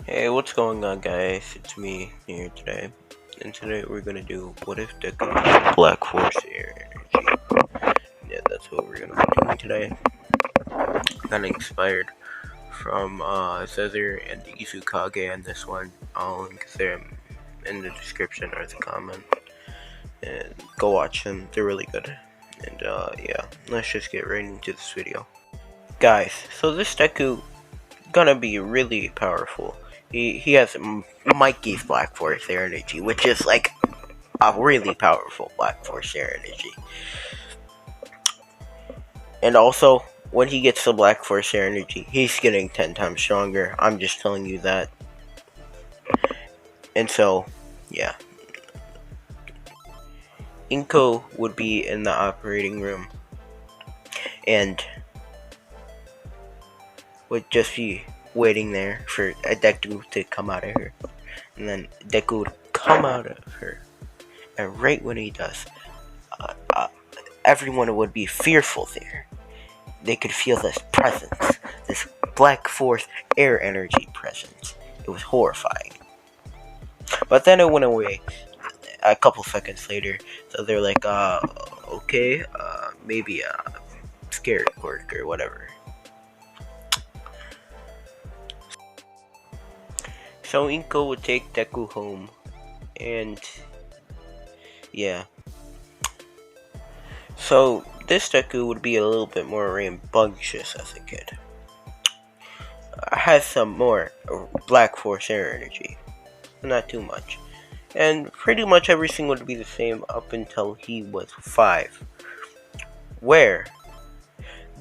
Hey, what's going on, guys? It's me here today, and today we're gonna do what if deku was Black Force Air Energy. Yeah, that's what we're gonna be doing today. Kind of inspired from Cesar and Izukage and this one. I'll link them in the description or the comment, and go watch them. They're really good. And yeah, let's just get right into this video, guys. So this deku gonna be really powerful. He has Mikey's Black Force Air Energy, which is like a really powerful Black Force Air Energy. And also, when he gets the Black Force Air Energy, he's getting 10 times stronger. I'm just telling you that. And so, yeah. Inko would be in the operating room and would just be waiting there for a Deku to come out of her. And then Deku would come out of her. And right when he does, everyone would be fearful there. They could feel this presence, this Black Force Air Energy presence. It was horrifying. But then it went away a couple seconds later. So they're like, okay, maybe scared quirk or whatever. So Inko would take Deku home, and yeah. So this Deku would be a little bit more rambunctious as a kid. Has some more Black Force Air Energy, not too much, and pretty much everything would be the same up until he was 5, where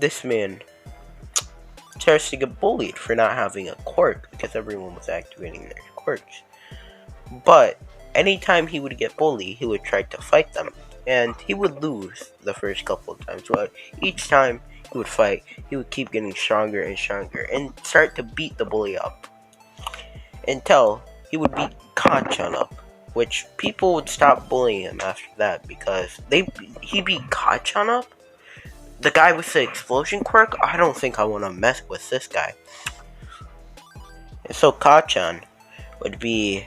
this man starts to get bullied for not having a quirk because everyone was activating their quirks. But anytime he would get bullied, he would try to fight them, and he would lose the first couple of times. But each time he would fight, he would keep getting stronger and stronger and start to beat the bully up until he would beat Kacchan up, which people would stop bullying him after that because he beat Kacchan up. The guy with the explosion quirk, I don't think I want to mess with this guy. And so Kacchan would be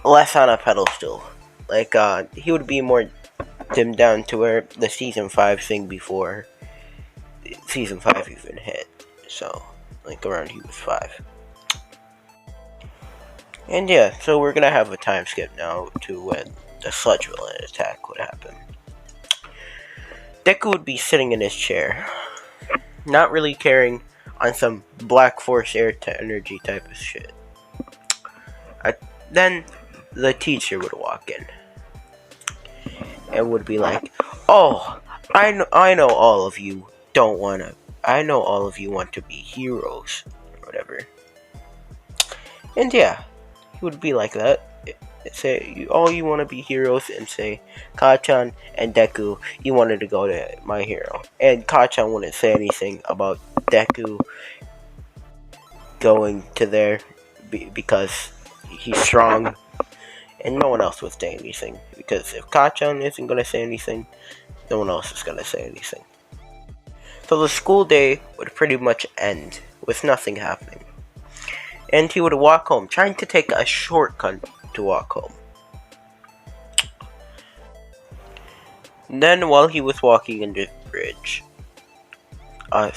less on a pedestal. Like, he would be more dimmed down to where the Season 5 thing before Season 5 even hit. So, like, around he was 5. And yeah, so we're gonna have a time skip now to when the Sludge Villain attack would happen. Deku would be sitting in his chair, not really caring on some Black Force Air Energy type of shit. Then the teacher would walk in and would be like, "Oh, I know all of you don't wanna. I know all of you want to be heroes, or whatever." And yeah, he would be like that. Say all you want to be heroes, and say Kacchan and Deku, you wanted to go to My Hero, and Kacchan wouldn't say anything about Deku going to there because he's strong, and no one else would say anything because if Kacchan isn't gonna say anything, no one else is gonna say anything. So the school day would pretty much end with nothing happening, and he would walk home, trying to take a shortcut to walk home. Then, while he was walking under the bridge, a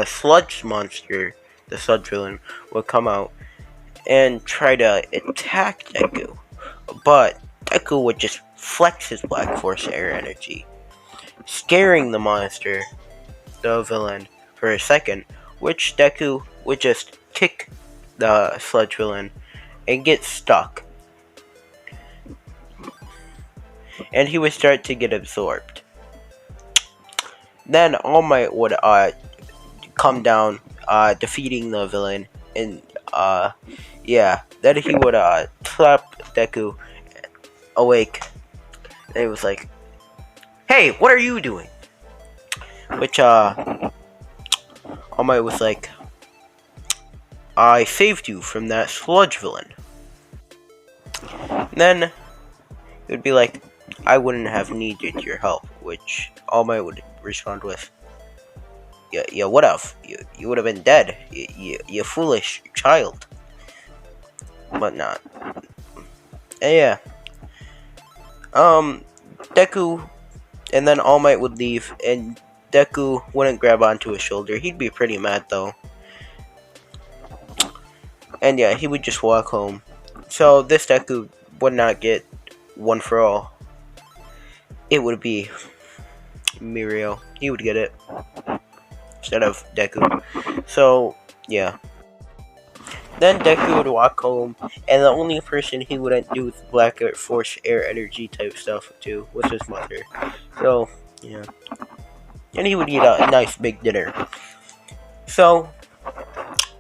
sludge monster, the sludge villain, would come out and try to attack Deku. But Deku would just flex his Black Force Air Energy, scaring the monster, the villain, for a second, which Deku would just kick the sludge villain and get stuck. And he would start to get absorbed. Then All Might would come down, defeating the villain, and yeah, then he would slap Deku awake. And he was like, "Hey, what are you doing?" Which All Might was like, "I saved you from that sludge villain." Then he would be like, "I wouldn't have needed your help," which All Might would respond with, you would have. You would have been dead. You foolish child. But not. And yeah. Deku, and then All Might would leave, and Deku wouldn't grab onto his shoulder. He'd be pretty mad though. And yeah, he would just walk home. So this Deku would not get One for All. It would be Mirio. He would get it instead of Deku. So yeah. Then Deku would walk home, and the only person he wouldn't do Black Force Air Energy type stuff to was his mother. So yeah. And he would eat a nice big dinner. So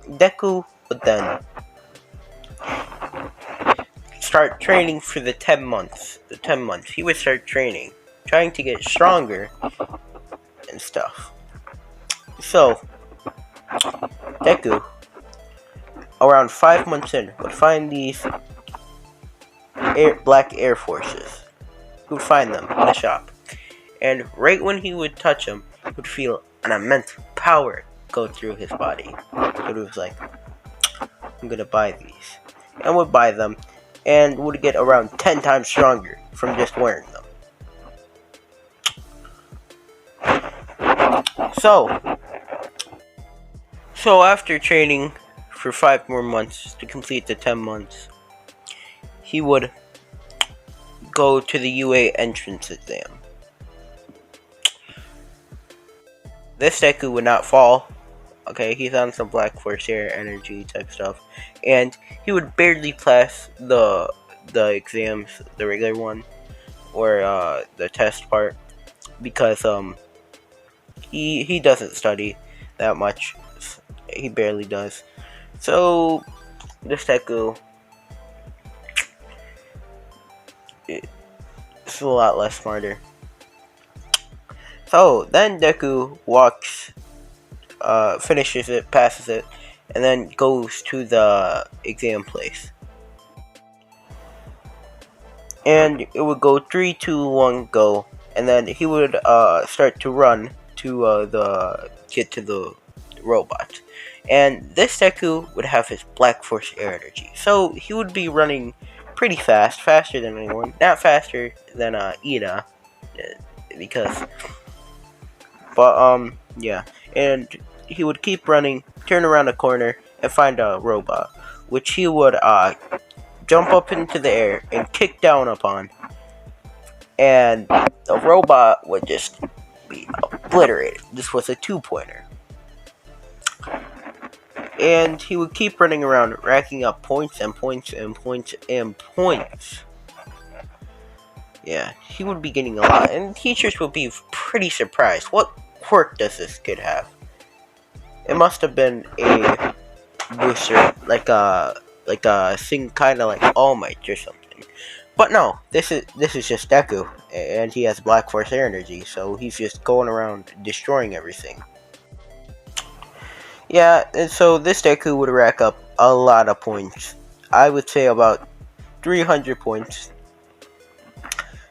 Deku would then start training for the 10 months. The 10 months. He would start training, trying to get stronger and stuff. So, Deku, around 5 months in, would find these black Air Forces. He would find them in a shop. And right when he would touch them, he would feel an immense power go through his body. So he was like, I'm gonna buy these. And would buy them, and would get around 10 times stronger from just wearing them. So after training for 5 more months to complete the 10 months, he would go to the UA entrance exam. This Deku would not fall. Okay, he's on some Black Force Air Energy type stuff, and he would barely pass the exams, the regular one, or the test part, because he doesn't study that much. He barely does. So this Deku is a lot less smarter. So then Deku walks, finishes it, passes it, and then goes to the exam place. And it would go 3, 2, 1, go, and then he would start to run to get to the robot. And this Deku would have his Black Force Air Energy, so he would be running pretty fast, faster than anyone, not faster than Ida, because. But yeah, and he would keep running, turn around a corner, and find a robot, which he would jump up into the air and kick down upon, and the robot would just be obliterated. This was a 2-pointer. And he would keep running around, racking up points and points and points and points. Yeah, he would be getting a lot, and teachers would be pretty surprised. What quirk does this kid have? It must have been a booster, like a thing, kind of like All Might or something. But no, this is just Deku, and he has Black Force Air Energy, so he's just going around destroying everything. Yeah, and so this Deku would rack up a lot of points. I would say about 300 points.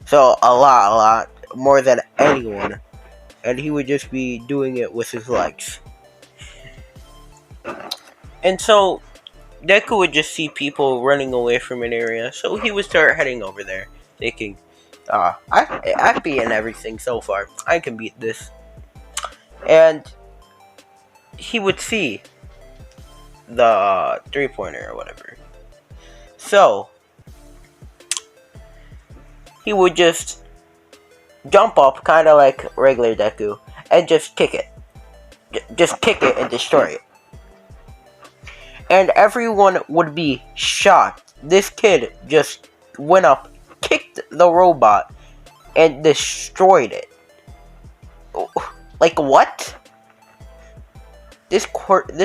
So a lot, more than anyone. And he would just be doing it with his legs. And so Deku would just see people running away from an area, so he would start heading over there, thinking, I've beaten everything so far. I can beat this. And he would see the 3-pointer or whatever. So he would just jump up, kind of like regular Deku, and just kick it. Just kick it and destroy it. And everyone would be shocked. This kid just went up, kicked the robot, and destroyed it. Like, what? This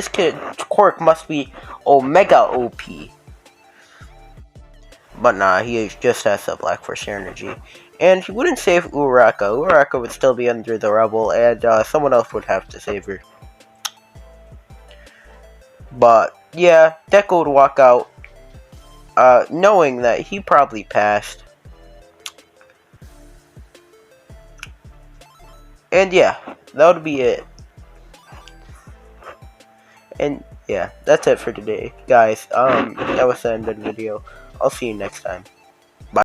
kid's quirk must be Omega OP. But nah, he just has a Black Force Energy. And he wouldn't save Uraraka. Uraraka would still be under the rubble, and someone else would have to save her. But yeah, Deku would walk out, knowing that he probably passed. And yeah, that would be it. And yeah, that's it for today, guys. That was the end of the video. I'll see you next time. Bye.